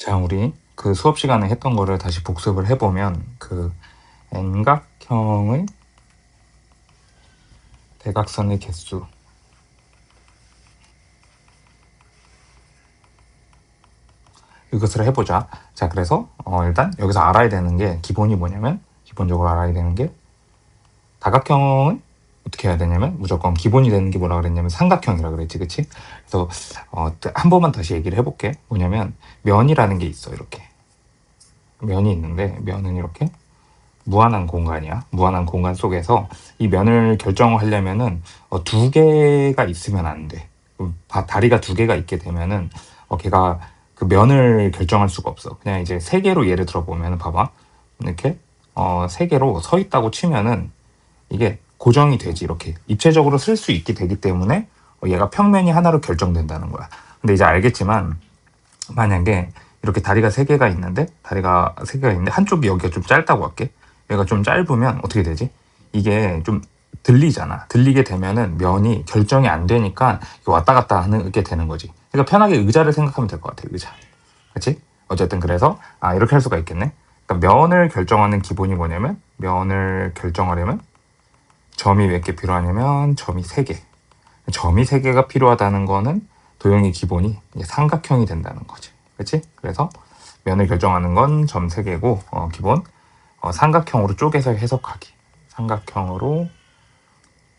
자, 우리 그 수업 시간에 했던 거를 다시 복습을 해보면 그 N각형의 대각선의 개수 이것을 해보자. 자, 그래서 일단 여기서 알아야 되는 게 기본이 뭐냐면 기본적으로 알아야 되는 게 다각형은 어떻게 해야 되냐면 무조건 기본이 되는 게 뭐라 그랬냐면 삼각형이라 그랬지, 그치? 그래서 한 번만 다시 얘기를 해볼게. 뭐냐면 면이라는 게 있어. 이렇게 면이 있는데 면은 이렇게 무한한 공간이야. 무한한 공간 속에서 이 면을 결정하려면은 두 개가 있으면 안 돼. 다리가 두 개가 있게 되면은 걔가 그 면을 결정할 수가 없어. 그냥 이제 세 개로 예를 들어 보면 봐봐. 이렇게 세 개로 서 있다고 치면은 이게 고정이 되지. 이렇게 입체적으로 쓸 수 있게 되기 때문에 얘가 평면이 하나로 결정된다는 거야. 근데 이제 알겠지만 만약에 이렇게 다리가 세 개가 있는데 한쪽이 여기가 좀 짧다고 할게. 얘가 좀 짧으면 어떻게 되지? 이게 좀 들리잖아. 들리게 되면은 면이 결정이 안 되니까 왔다 갔다 하게 되는 거지. 그러니까 편하게 의자를 생각하면 될 것 같아. 의자. 그렇지? 어쨌든 그래서 이렇게 할 수가 있겠네. 그러니까 면을 결정하는 기본이 뭐냐면 면을 결정하려면 점이 몇 개 필요하냐면 점이 3개. 점이 3개가 필요하다는 거는 도형의 기본이 삼각형이 된다는 거지. 그렇지? 그래서 면을 결정하는 건 점 3개고 기본 삼각형으로 쪼개서 해석하기. 삼각형으로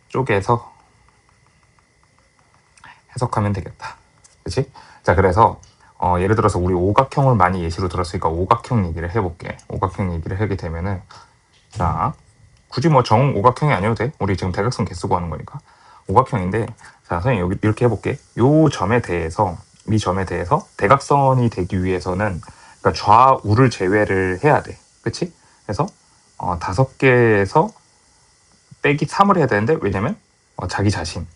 쪼개서 해석하면 되겠다. 그치? 자, 그래서 예를 들어서 우리 오각형을 많이 예시로 들었으니까 오각형 얘기를 해볼게. 오각형 얘기를 하게 되면은 자, 굳이 뭐 정 오각형이 아니어도 돼. 우리 지금 대각선 개수 구하는 거니까. 오각형인데 자, 선생님 여기 이렇게 해볼게. 이 점에 대해서 대각선이 되기 위해서는 그러니까 좌우를 제외를 해야 돼. 그치? 그래서 5개에서 빼기 3을 해야 되는데 왜냐면 자기 자신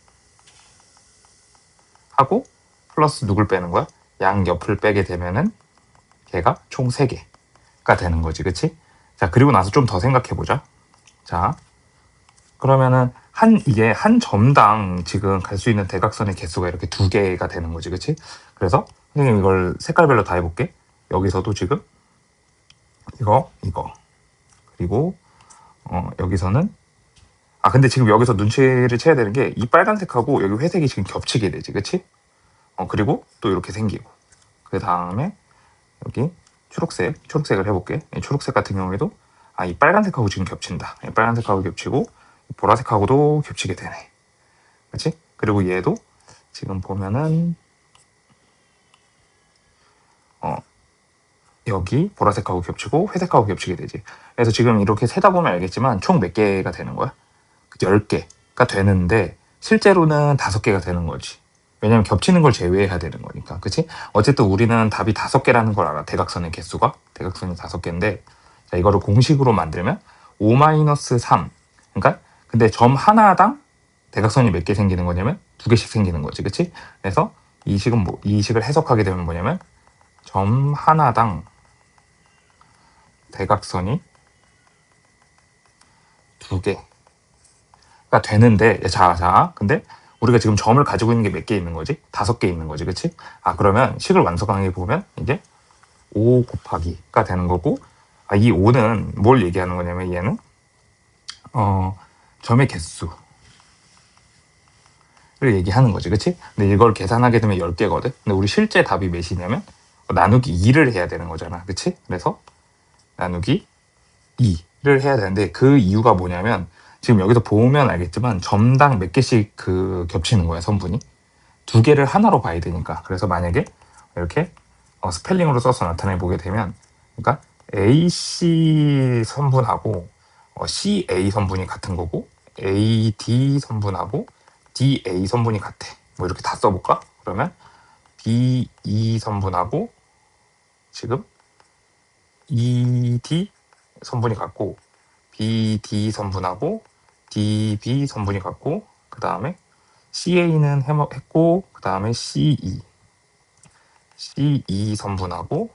하고 플러스 누굴 빼는 거야? 양옆을 빼게 되면은 걔가 총 3개가 되는 거지. 그치? 자, 그리고 나서 좀 더 생각해보자. 자, 그러면은 이게 한 점당 지금 갈 수 있는 대각선의 개수가 이렇게 2개가 되는 거지. 그치? 그래서 선생님 이걸 색깔별로 다 해볼게. 여기서도 지금 이거 그리고 여기서는 근데 지금 여기서 눈치를 채야 되는 게 이 빨간색하고 여기 회색이 지금 겹치게 되지. 그치? 그리고 또 이렇게 생기고 그 다음에 여기 초록색을 해볼게. 이 초록색 같은 경우에도 이 빨간색하고 지금 겹친다. 이 빨간색하고 겹치고 보라색하고도 겹치게 되네. 그치? 그리고 얘도 지금 보면은 여기 보라색하고 겹치고 회색하고 겹치게 되지. 그래서 지금 이렇게 세다 보면 알겠지만 총 몇 개가 되는 거야? 10개가 되는데 실제로는 5개가 되는 거지. 왜냐면 겹치는 걸 제외해야 되는 거니까. 그치? 어쨌든 우리는 답이 5개라는 걸 알아. 대각선의 개수가. 대각선이 5개인데 자, 이거를 공식으로 만들면 5-3. 그러니까 근데 점 하나당 대각선이 몇 개 생기는 거냐면 2개씩 생기는 거지. 그치? 그래서 이 식을 해석하게 되면 뭐냐면 점 하나당 대각선이 2개가 되는데 자 근데 우리가 지금 점을 가지고 있는 게 몇 개 있는 거지? 5개 있는 거지. 그치? 그러면 식을 완성하게 보면 이게 5 곱하기가 되는 거고 이 5는 뭘 얘기하는 거냐면 얘는 점의 개수를 얘기하는 거지. 그치? 근데 이걸 계산하게 되면 10개거든. 근데 우리 실제 답이 몇이냐면 나누기 2를 해야 되는 거잖아. 그치? 그래서 나누기 2를 해야 되는데 그 이유가 뭐냐면 지금 여기서 보면 알겠지만 점당 몇 개씩 겹치는 거야. 선분이 2개를 하나로 봐야 되니까. 그래서 만약에 이렇게 스펠링으로 써서 나타내 보게 되면 그러니까 AC 선분하고 CA 선분이 같은 거고 AD 선분하고 DA 선분이 같아. 뭐 이렇게 다 써볼까? 그러면 BE 선분하고 지금 ED 선분이 같고 BD 선분하고 DB 선분이 같고 그 다음에 CA는 했고 그 다음에 CE 선분하고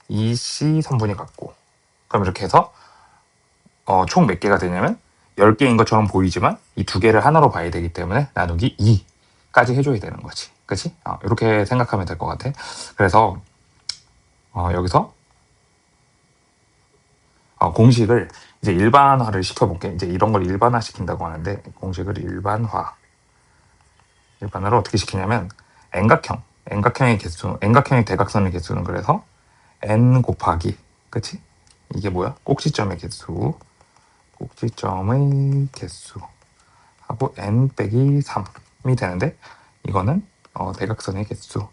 EC 선분이 같고 그럼 이렇게 해서 총 몇 개가 되냐면 10개인 것처럼 보이지만 이 2개를 하나로 봐야 되기 때문에 나누기 2까지 해줘야 되는 거지. 그치? 이렇게 생각하면 될 것 같아. 그래서 여기서 공식을 이제 일반화를 시켜볼게. 이제 이런 걸 일반화 시킨다고 하는데, 공식을 일반화를 어떻게 시키냐면, N각형의 개수, N각형의 대각선의 개수는 그래서 N 곱하기, 그치? 이게 뭐야? 꼭지점의 개수, 꼭지점의 개수 하고 N 빼기 3이 되는데, 이거는 대각선의 개수,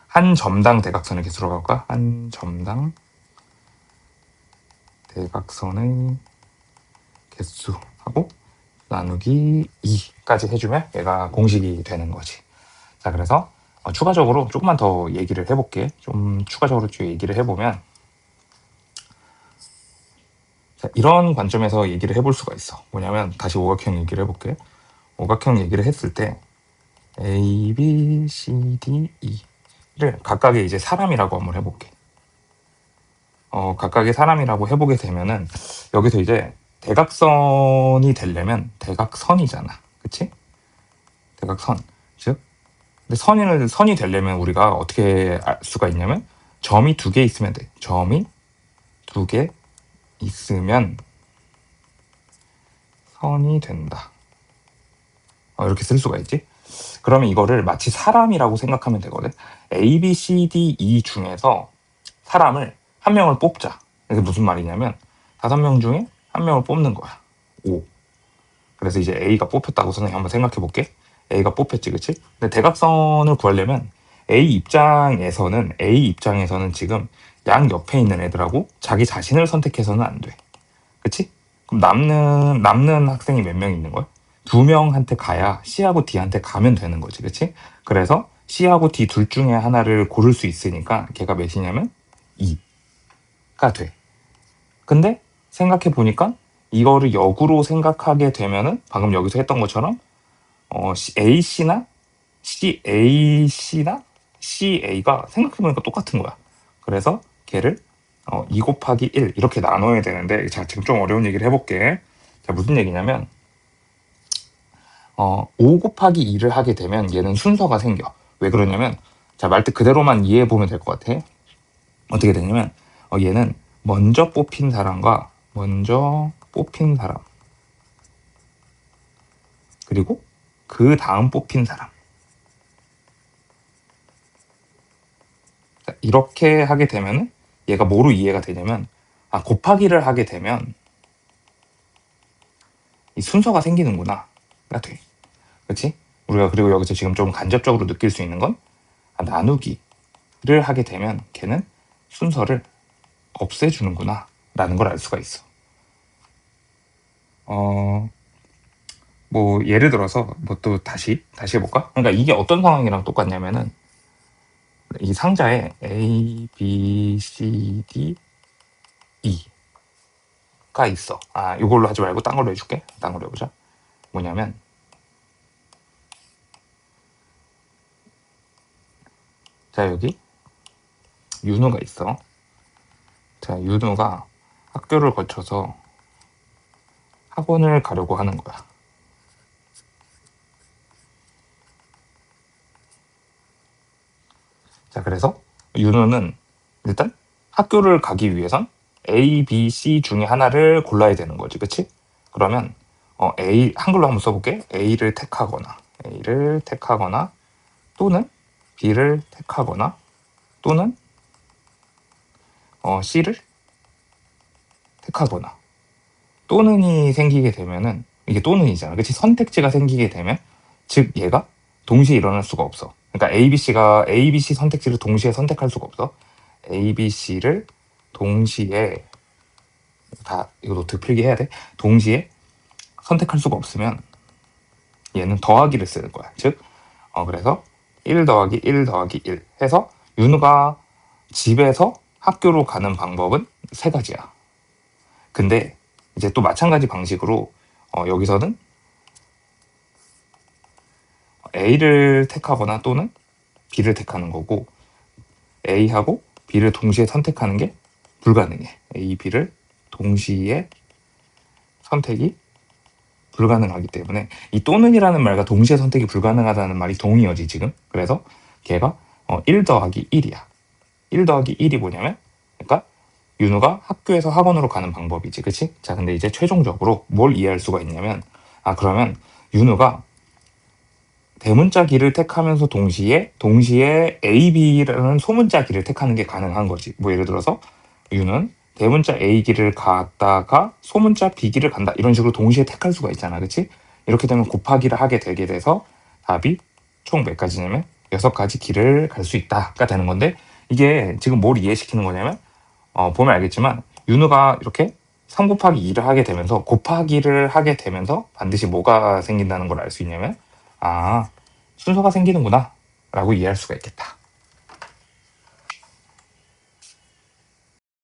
한 점당 대각선의 개수로 갈까? 한 점당 대각선의 개수 하고 나누기 2까지 해주면 얘가 공식이 되는 거지. 자, 그래서 추가적으로 조금만 더 얘기를 해볼게. 좀 추가적으로 쭉 얘기를 해보면, 자, 이런 관점에서 얘기를 해볼 수가 있어. 뭐냐면 다시 오각형 얘기를 해볼게. 오각형 얘기를 했을 때 A, B, C, D, E를 각각의 이제 사람이라고 한번 해볼게. 각각의 사람이라고 해보게 되면은 여기서 이제 대각선이 되려면 대각선이잖아. 그치? 대각선. 즉, 근데 선이 되려면 우리가 어떻게 알 수가 있냐면 점이 2개 있으면 돼. 점이 2개 있으면 선이 된다. 이렇게 쓸 수가 있지. 그러면 이거를 마치 사람이라고 생각하면 되거든. A, B, C, D, E 중에서 사람을 한 명을 뽑자. 이게 무슨 말이냐면 5명 중에 한 명을 뽑는 거야. 5. 그래서 이제 A가 뽑혔다고 선생님 한번 생각해 볼게. A가 뽑혔지, 그치? 근데 대각선을 구하려면 A 입장에서는 지금 양 옆에 있는 애들하고 자기 자신을 선택해서는 안 돼. 그치? 그럼 남는 학생이 몇 명 있는 거야? 2명한테 가야 C하고 D한테 가면 되는 거지, 그치? 그래서 C하고 D 둘 중에 하나를 고를 수 있으니까 걔가 몇이냐면 2가 돼. 근데 생각해 보니까 이거를 역으로 생각하게 되면은 방금 여기서 했던 것처럼 AC나 CA가 생각해보니까 똑같은 거야. 그래서 걔를 2 곱하기 1 이렇게 나눠야 되는데, 자, 지금 좀 어려운 얘기를 해볼게. 자, 무슨 얘기냐면 5 곱하기 2를 하게 되면 얘는 순서가 생겨. 왜 그러냐면, 자, 말뜻 그대로만 이해해보면 될 것 같아. 어떻게 되냐면 얘는 먼저 뽑힌 사람 그리고 그 다음 뽑힌 사람, 이렇게 하게 되면 얘가 뭐로 이해가 되냐면 곱하기를 하게 되면 이 순서가 생기는구나 가 돼. 그렇지? 우리가 그리고 여기서 지금 좀 간접적으로 느낄 수 있는 건 나누기를 하게 되면 걔는 순서를 없애주는구나 라는 걸 알 수가 있어. 뭐 예를 들어서 뭐 또 다시 해볼까? 그러니까 이게 어떤 상황이랑 똑같냐면은 이 상자에 A, B, C, D, E가 있어. 이걸로 하지 말고 딴 걸로 해줄게. 딴 걸로 해보자. 뭐냐면 자, 여기 윤우가 있어. 자, 윤우가 학교를 거쳐서 학원을 가려고 하는 거야. 자, 그래서 윤우는 일단 학교를 가기 위해선 A, B, C 중에 하나를 골라야 되는 거지, 그치? 그러면 A 한글로 한번 써볼게. A를 택하거나 또는 B를 택하거나 또는 C를 택하거나 또는이 생기게 되면은 이게 또는이잖아, 그치? 선택지가 생기게 되면 즉 얘가 동시에 일어날 수가 없어. 그러니까 A, B, C 선택지를 동시에 선택할 수가 없어. A, B, C를 동시에 다 이거 노트 필기해야 돼. 동시에 선택할 수가 없으면 얘는 더하기를 쓰는 거야. 즉 그래서 1 더하기 1 더하기 1 해서 윤우가 집에서 학교로 가는 방법은 3가지야. 근데 이제 또 마찬가지 방식으로 여기서는 A를 택하거나 또는 B를 택하는 거고, A하고 B를 동시에 선택하는 게 불가능해. A, B를 동시에 선택이 불가능하기 때문에 이 또는이라는 말과 동시에 선택이 불가능하다는 말이 동의어지 지금. 그래서 걔가 1 더하기 1이야. 1 더하기 1이 뭐냐면 윤우가 학교에서 학원으로 가는 방법이지, 그치? 자, 근데 이제 최종적으로 뭘 이해할 수가 있냐면, 그러면 윤우가 대문자 길을 택하면서 동시에 A, B라는 소문자 길을 택하는 게 가능한 거지. 뭐 예를 들어서 윤은 대문자 A 길을 갔다가 소문자 B 길을 간다. 이런 식으로 동시에 택할 수가 있잖아, 그치? 이렇게 되면 곱하기를 하게 되게 돼서 답이 총 몇 가지냐면 6가지 길을 갈 수 있다가 되는 건데, 이게 지금 뭘 이해시키는 거냐면 보면 알겠지만 윤우가 이렇게 3 곱하기 2를 하게 되면서 곱하기를 하게 되면서 반드시 뭐가 생긴다는 걸 알 수 있냐면, 순서가 생기는구나 라고 이해할 수가 있겠다.